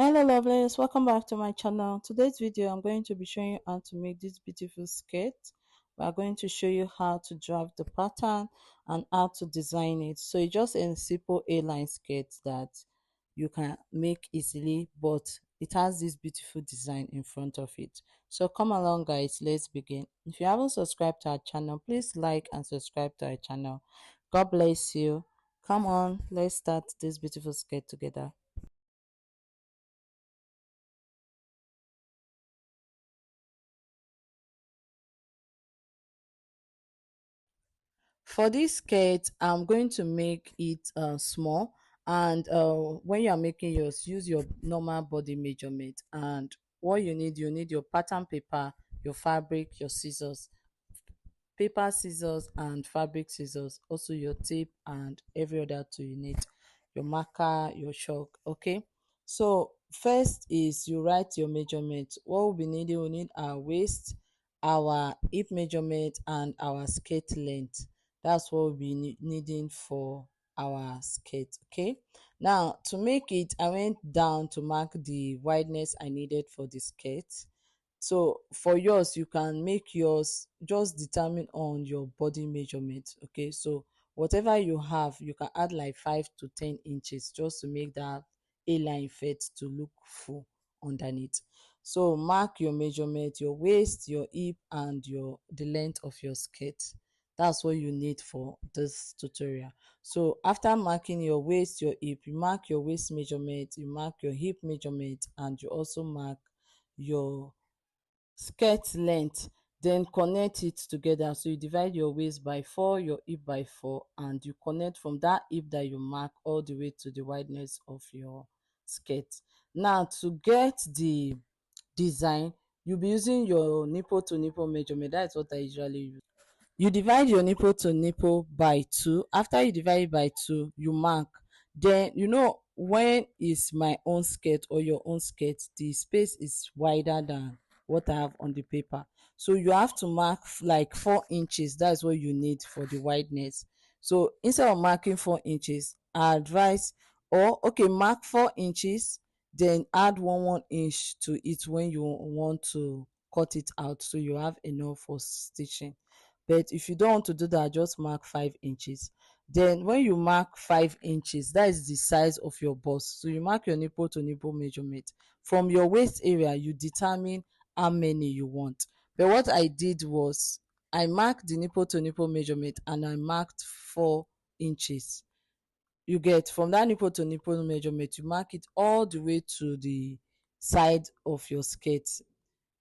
Hello lovelies, welcome back to my channel. Today's video I'm going to be showing you how to make this beautiful skirt. We are going to show you how to draft the pattern and how to design it. So it's just a simple A-line skirt that you can make easily, but it has this beautiful design in front of it. So come along guys, let's begin. If you haven't subscribed to our channel, please like and subscribe to our channel. God bless you. Come on, let's start this beautiful skirt together. For this skirt, I'm going to make it small, and when you are making yours, use your normal body measurement. And what you need your pattern paper, your fabric, your scissors, paper scissors and fabric scissors, also your tape and every other tool you need, your marker, your chalk. Okay, so first is you write your measurement. What we'll be needing, we need our waist, our hip measurement and our skirt length. That's what we'll be needing for our skirt. Okay, now to make it, I went down to mark the wideness I needed for the skirt. So for yours, you can make yours just determine on your body measurement. Okay, so whatever you have, you can add like 5 to 10 inches just to make that A-line fit to look full underneath. So mark your measurement, your waist, your hip and your the length of your skirt. That's what you need for this tutorial. So after marking your waist, your hip, you mark your waist measurement, you mark your hip measurement and you also mark your skirt length, then connect it together. So you divide your waist by 4, your hip by 4, and you connect from that hip that you mark all the way to the wideness of your skirt. Now to get the design, you'll be using your nipple to nipple measurement. That's what I usually use. You divide your nipple to nipple by 2. After you divide it by 2, you mark. Then when is my own skirt or your own skirt, the space is wider than what I have on the paper, so you have to mark like 4 inches. That's what you need for the wideness. So instead of marking 4 inches, I advise, or okay, mark 4 inches, then add 1 inch to it when you want to cut it out, so you have enough for stitching. But if you don't want to do that, just mark 5 inches. Then when you mark 5 inches, that is the size of your bust. So you mark your nipple to nipple measurement. From your waist area, you determine how many you want. But what I did was I marked the nipple to nipple measurement and I marked 4 inches. You get from that nipple to nipple measurement, you mark it all the way to the side of your skirt.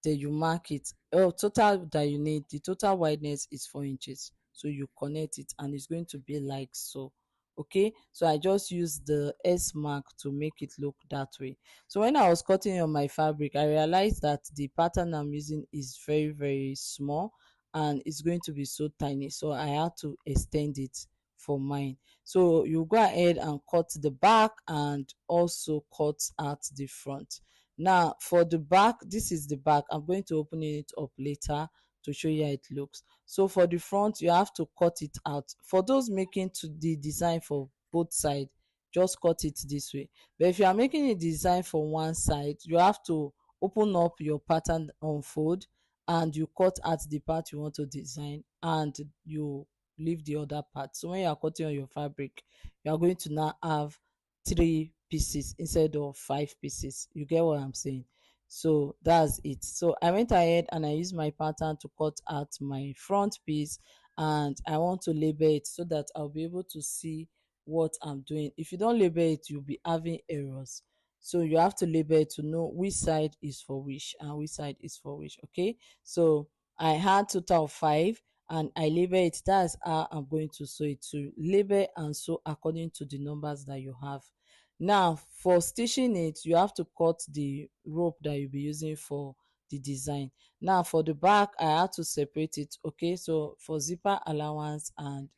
Then you mark it. Oh, total that you need, the total wideness is 4 inches, so you connect it and it's going to be like so. Okay, so I just use the S mark to make it look that way. So when I was cutting on my fabric, I realized that the pattern I'm using is very very small and it's going to be so tiny, so I had to extend it for mine. So you go ahead and cut the back and also cut at the front. Now for the back, this is the back. I'm going to open it up later to show you how it looks. So for the front, you have to cut it out. For those making to the design for both sides, just cut it this way. But if you are making a design for one side, you have to open up your pattern unfold and you cut at the part you want to design and you leave the other part. So when you are cutting on your fabric, you are going to now have 3 pieces instead of 5 pieces. You get what I'm saying? So that's it. So I went ahead and I used my pattern to cut out my front piece, and I want to label it so that I'll be able to see what I'm doing. If you don't label it, you'll be having errors. So you have to label it to know which side is for which and which side is for which. Okay, so I had total of 5 and I label it. That's how I'm going to sew it. To label and sew according to the numbers that you have. Now for stitching it, you have to cut the rope that you'll be using for the design. Now for the back, I had to separate it. Okay, so for zipper allowance, and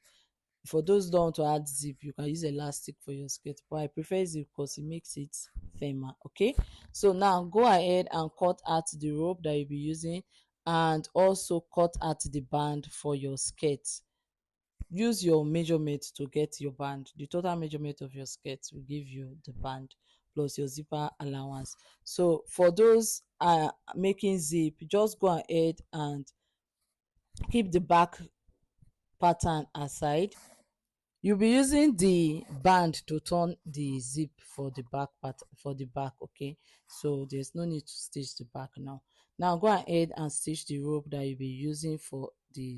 for those who don't want to add zip, you can use elastic for your skirt, but I prefer zip because it makes it firmer. Okay, so now go ahead and cut out the rope that you'll be using and also cut out the band for your skirt. Use your measurement to get your band. The total measurement of your skirt will give you the band. plus your zipper allowance. So for those making zip, just go ahead and keep the back pattern aside. You'll be using the band to turn the zip for the back part, for the back. Okay, so there's no need to stitch the back now. Now go ahead and stitch the rope that you'll be using for the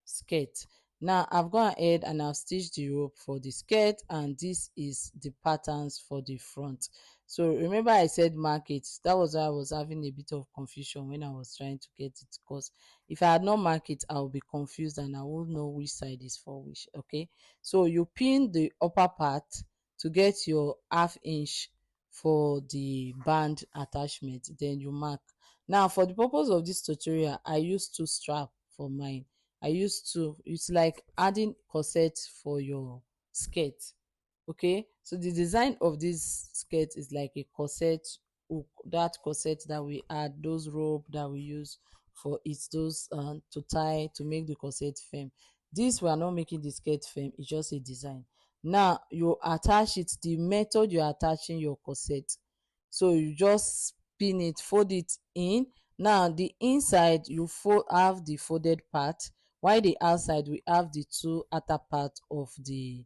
skirt. Now I've gone ahead and I've stitched the rope for the skirt, and this is the patterns for the front. So remember I said mark it. That was why I was having a bit of confusion when I was trying to get it, because if I had not marked it, I would be confused and I won't know which side is for which. Okay, so you pin the upper part to get your half inch for the band attachment, then you mark. Now for the purpose of this tutorial, I used two strap for mine. I used to, it's like adding corset for your skirt. Okay, so the design of this skirt is like a corset hook. That corset that we add, those rope that we use for it, those to tie to make the corset firm. This we are not making the skirt firm, it's just a design. Now you attach it, the method you're attaching your corset, so you just pin it, fold it in. Now the inside you fold, have the folded part, while the outside we have the two outer part of the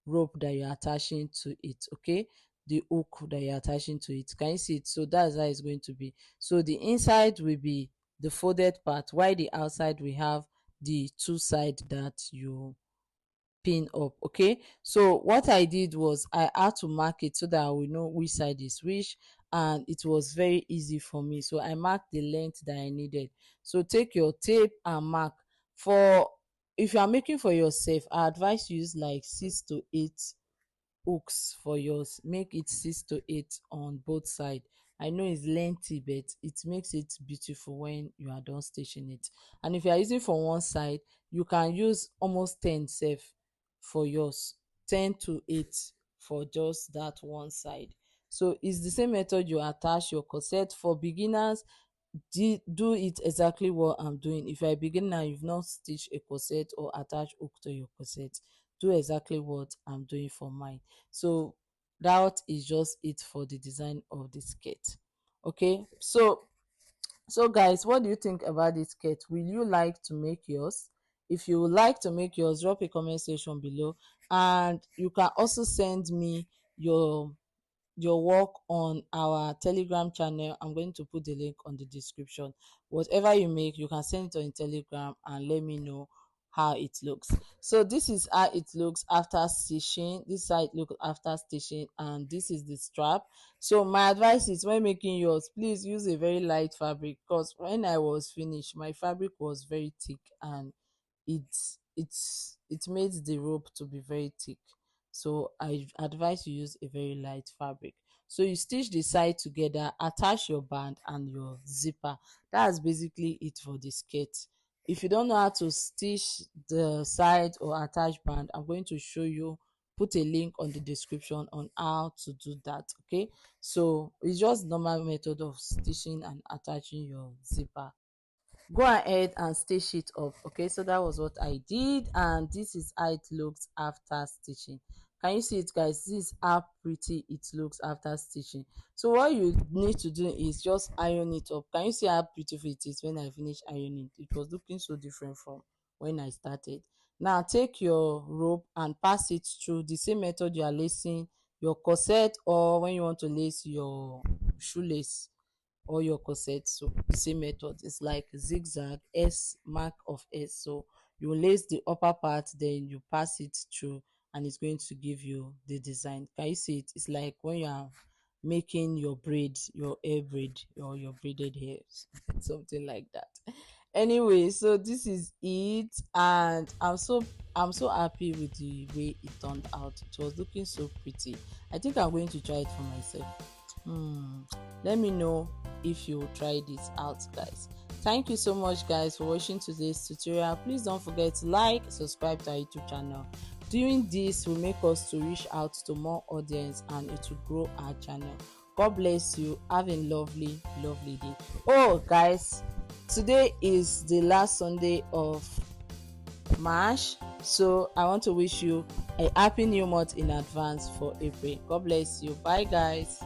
rope that you're attaching to it. Okay, the hook that you're attaching to it, can you see it? So that's how it's going to be. So the inside will be the folded part, while the outside we have the two side that you pin up. Okay, so what I did was I had to mark it so that I will know which side is which, and it was very easy for me. So I marked the length that I needed. So take your tape and mark. For if you are making for yourself, I advise you use like 6 to 8 hooks for yours. Make it 6 to 8 on both sides. I know it's lengthy, but it makes it beautiful when you are done stitching it. And if you are using for one side, you can use almost 10 self for yours, 10 to 8 for just that one side. So it's the same method you attach your corset. For beginners, do it exactly what I'm doing. If you're a beginner, you've not stitched a corset or attached hook to your corset, do exactly what I'm doing for mine. So that is just it for the design of the skirt. Okay, so guys, what do you think about this skirt? Will you like to make yours? If you would like to make yours, drop a comment section below, and you can also send me your work on our Telegram channel. I'm going to put the link on the description. Whatever you make, you can send it on Telegram and let me know how it looks. So this is how it looks after stitching. This is how it looks after stitching, and this is the strap. So my advice is, when making yours, please use a very light fabric, because when I was finished, my fabric was very thick and it made the rope to be very thick. So I advise you use a very light fabric. So you stitch the side together, attach your band and your zipper. That's basically it for the skirt. If you don't know how to stitch the side or attach band, I'm going to show you, put a link on the description on how to do that. Okay, so it's just normal method of stitching and attaching your zipper. Go ahead and stitch it up. Okay, so that was what I did, and this is how it looks after stitching. Can you see it, guys? This is how pretty it looks after stitching. So what you need to do is just iron it up. Can you see how beautiful it is? When I finished ironing, it was looking so different from when I started. Now take your rope and pass it through the same method you are lacing your corset, or when you want to lace your shoelace or your corset. So the same method, it's like zigzag, S, mark of S. So you lace the upper part, then you pass it through, and it's going to give you the design. Can you see it? It's like when you are making your braid, your hair braid, or your braided hairs, something like that. Anyway, so this is it, and I'm so happy with the way it turned out. It was looking so pretty. I think I'm going to try it for myself. Let me know if you try this out, guys. Thank you so much, guys, for watching today's tutorial. Please don't forget to like, subscribe to our YouTube channel. Doing this will make us to reach out to more audience, and it will grow our channel. God bless you. Have a lovely day. Oh, guys, today is the last Sunday of March. So I want to wish you a happy new month in advance for April. God bless you. Bye guys.